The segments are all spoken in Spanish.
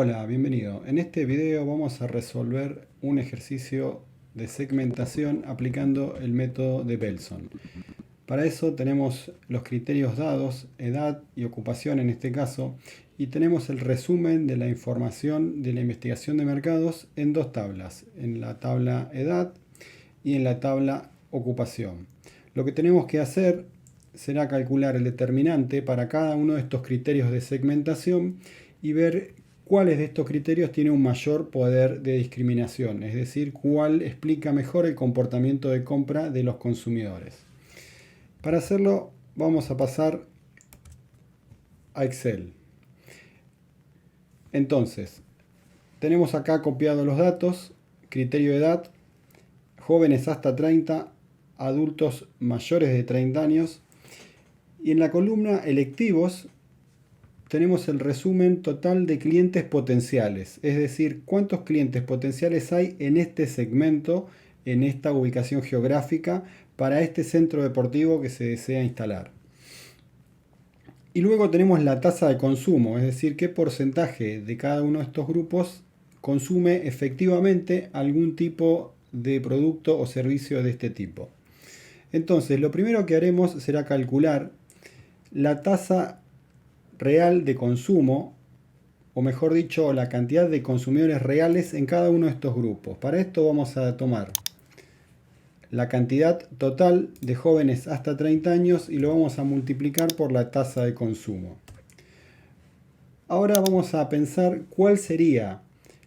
Hola, bienvenido. En este video vamos a resolver un ejercicio de segmentación aplicando el método de Belson. Para eso tenemos los criterios dados, edad y ocupación en este caso, y tenemos el resumen de la información de la investigación de mercados en dos tablas, en la tabla edad y en la tabla ocupación. Lo que tenemos que hacer será calcular el determinante para cada uno de estos criterios de segmentación y ver cuáles de estos criterios tiene un mayor poder de discriminación, es decir, cuál explica mejor el comportamiento de compra de los consumidores. Para hacerlo vamos a pasar a Excel. Entonces, tenemos acá copiados los datos, criterio de edad, jóvenes hasta 30, adultos mayores de 30 años, y en la columna electivos tenemos el resumen total de clientes potenciales, es decir, cuántos clientes potenciales hay en este segmento, en esta ubicación geográfica, para este centro deportivo que se desea instalar. Y luego tenemos la tasa de consumo, es decir, qué porcentaje de cada uno de estos grupos consume efectivamente algún tipo de producto o servicio de este tipo. Entonces, lo primero que haremos será calcular la tasa real de consumo, o mejor dicho, la cantidad de consumidores reales en cada uno de estos grupos. Para esto vamos a tomar la cantidad total de jóvenes hasta 30 años y lo vamos a multiplicar por la tasa de consumo. Ahora vamos a pensar cuál sería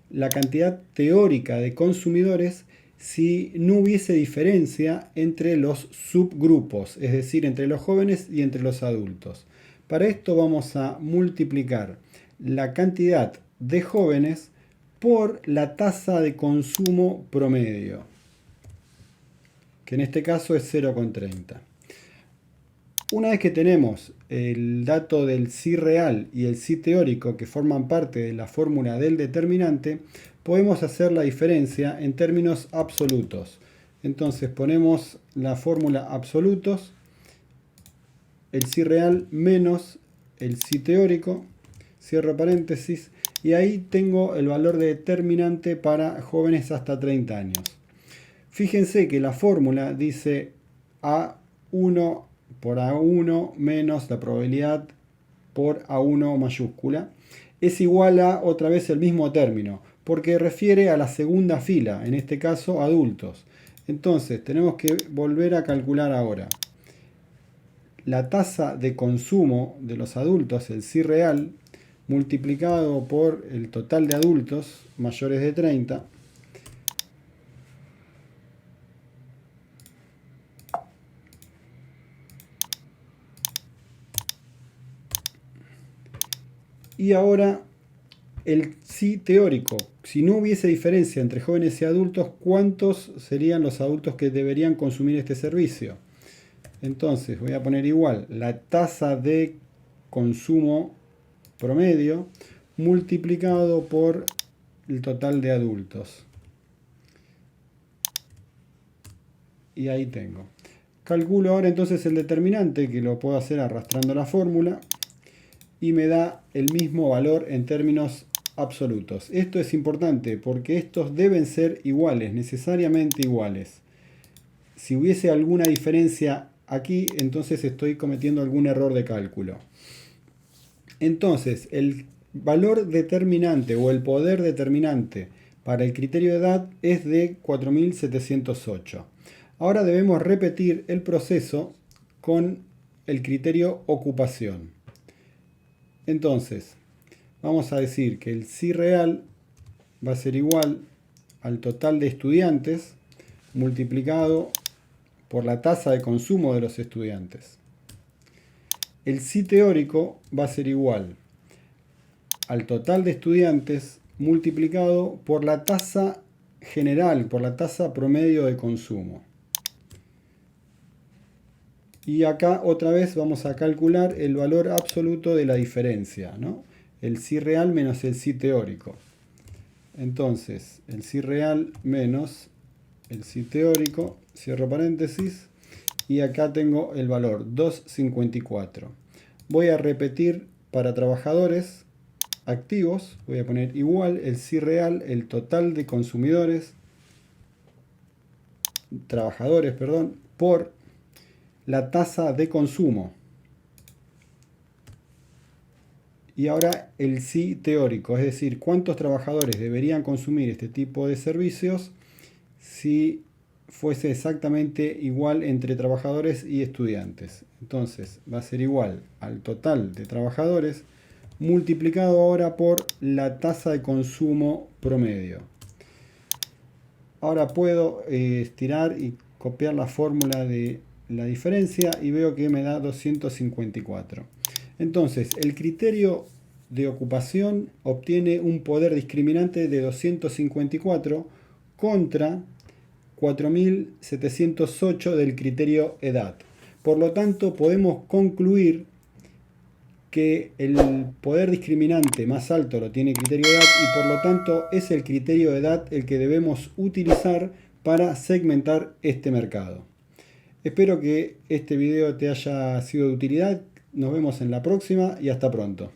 la cantidad teórica de consumidores si no hubiese diferencia entre los subgrupos, es decir, entre los jóvenes y entre los adultos. Para esto vamos a multiplicar la cantidad de jóvenes por la tasa de consumo promedio, que en este caso es 0,30. Una vez que tenemos el dato del sí real y el sí teórico que forman parte de la fórmula del determinante, podemos hacer la diferencia en términos absolutos. Entonces ponemos la fórmula absolutos, el sí real menos el sí teórico, cierro paréntesis, y ahí tengo el valor de determinante para jóvenes hasta 30 años. Fíjense que la fórmula dice A1 por A1 menos la probabilidad por A1 mayúscula es igual a otra vez el mismo término, porque refiere a la segunda fila, en este caso adultos. Entonces tenemos que volver a calcular ahora la tasa de consumo de los adultos, el sí real, multiplicado por el total de adultos mayores de 30, y ahora el sí teórico. Si no hubiese diferencia entre jóvenes y adultos, ¿cuántos serían los adultos que deberían consumir este servicio? Entonces voy a poner igual la tasa de consumo promedio multiplicado por el total de adultos. Y ahí tengo. Calculo ahora entonces el determinante, que lo puedo hacer arrastrando la fórmula, y me da el mismo valor en términos absolutos. Esto es importante porque estos deben ser iguales, necesariamente iguales. Si hubiese alguna diferencia aquí, entonces estoy cometiendo algún error de cálculo. Entonces, el valor determinante o el poder determinante para el criterio de edad es de 4708. Ahora debemos repetir el proceso con el criterio ocupación. Entonces, vamos a decir que el sí real va a ser igual al total de estudiantes multiplicado por la tasa de consumo de los estudiantes. El sí teórico va a ser igual al total de estudiantes multiplicado por la tasa general, por la tasa promedio de consumo. Y acá otra vez vamos a calcular el valor absoluto de la diferencia, ¿no? El sí real menos el sí teórico. Entonces, el sí real menos el sí teórico, cierro paréntesis, y acá tengo el valor 2,54. Voy a repetir para trabajadores, activos, voy a poner igual el sí real, el total de trabajadores, perdón, por la tasa de consumo. Y ahora el sí teórico, es decir, cuántos trabajadores deberían consumir este tipo de servicios si fuese exactamente igual entre trabajadores y estudiantes. Entonces va a ser igual al total de trabajadores multiplicado ahora por la tasa de consumo promedio. Ahora puedo estirar y copiar la fórmula de la diferencia y veo que me da 254. Entonces, el criterio de ocupación obtiene un poder discriminante de 254 contra 4708 del criterio edad. Por lo tanto, podemos concluir que el poder discriminante más alto lo tiene criterio de edad y por lo tanto es el criterio de edad el que debemos utilizar para segmentar este mercado. Espero que este video te haya sido de utilidad. Nos vemos en la próxima y hasta pronto.